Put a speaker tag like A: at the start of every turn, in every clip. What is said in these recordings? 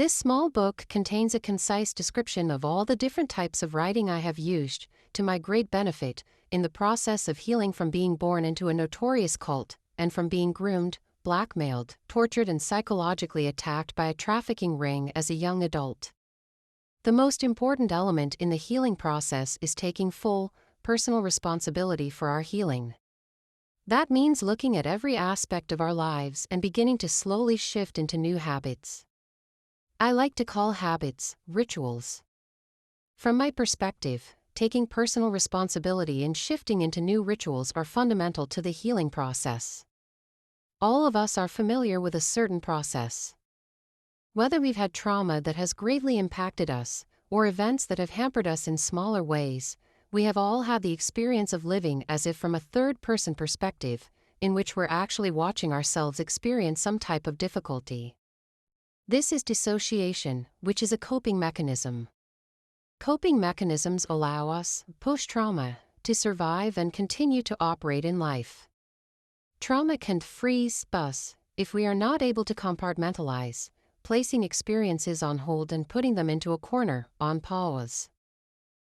A: This small book contains a concise description of all the different types of writing I have used, to my great benefit, in the process of healing from being born into a notorious cult, and from being groomed, blackmailed, tortured and psychologically attacked by a trafficking ring as a young adult. The most important element in the healing process is taking full, personal responsibility for our healing. That means looking at every aspect of our lives and beginning to slowly shift into new habits. I like to call habits rituals. From my perspective, taking personal responsibility and shifting into new rituals are fundamental to the healing process. All of us are familiar with a certain process. Whether we've had trauma that has greatly impacted us, or events that have hampered us in smaller ways, we have all had the experience of living as if from a third-person perspective, in which we're actually watching ourselves experience some type of difficulty. This is dissociation, which is a coping mechanism. Coping mechanisms allow us, post-trauma, to survive and continue to operate in life. Trauma can freeze us if we are not able to compartmentalize, placing experiences on hold and putting them into a corner, on pause.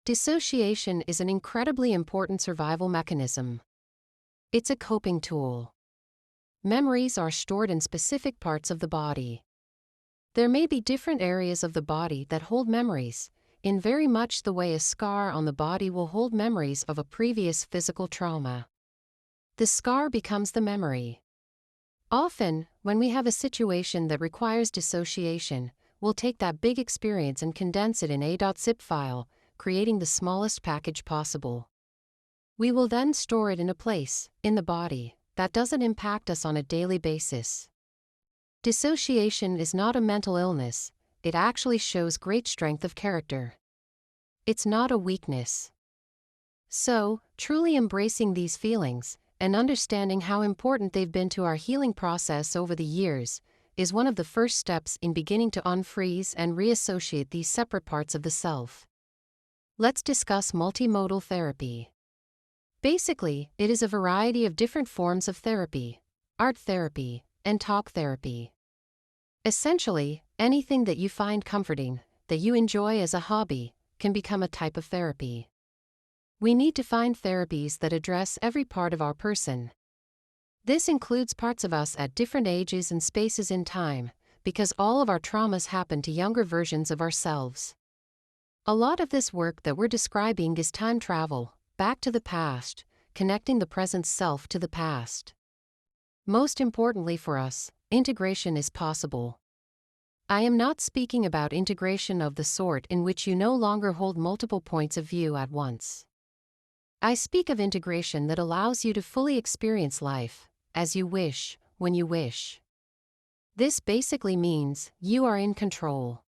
A: Dissociation is an incredibly important survival mechanism. It's a coping tool. Memories are stored in specific parts of the body. There may be different areas of the body that hold memories, in very much the way a scar on the body will hold memories of a previous physical trauma. The scar becomes the memory. Often, when we have a situation that requires dissociation, we'll take that big experience and condense it in a .zip file, creating the smallest package possible. We will then store it in a place, in the body, that doesn't impact us on a daily basis. Dissociation is not a mental illness, it actually shows great strength of character. It's not a weakness. So, truly embracing these feelings, and understanding how important they've been to our healing process over the years, is one of the first steps in beginning to unfreeze and reassociate these separate parts of the self. Let's discuss multimodal therapy. Basically, it is a variety of different forms of therapy, art therapy, and talk therapy. Essentially, anything that you find comforting, that you enjoy as a hobby, can become a type of therapy. We need to find therapies that address every part of our person. This includes parts of us at different ages and spaces in time, because all of our traumas happen to younger versions of ourselves. A lot of this work that we're describing is time travel, back to the past, connecting the present self to the past. Most importantly for us, integration is possible. I am not speaking about integration of the sort in which you no longer hold multiple points of view at once. I speak of integration that allows you to fully experience life, as you wish, when you wish. This basically means you are in control.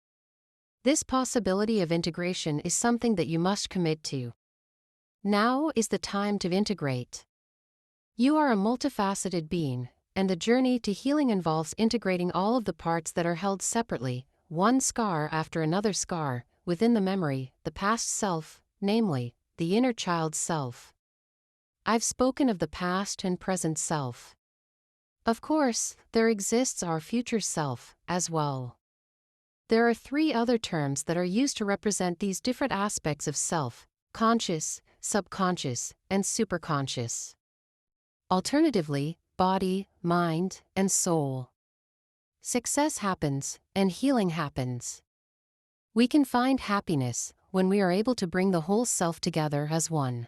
A: This possibility of integration is something that you must commit to. Now is the time to integrate. You are a multifaceted being, and the journey to healing involves integrating all of the parts that are held separately, one scar after another scar, within the memory, the past self, namely, the inner child self. I've spoken of the past and present self. Of course, there exists our future self, as well. There are 3 other terms that are used to represent these different aspects of self: conscious, subconscious, and superconscious. Alternatively, body, mind, and soul. Success happens, and healing happens. We can find happiness when we are able to bring the whole self together as one.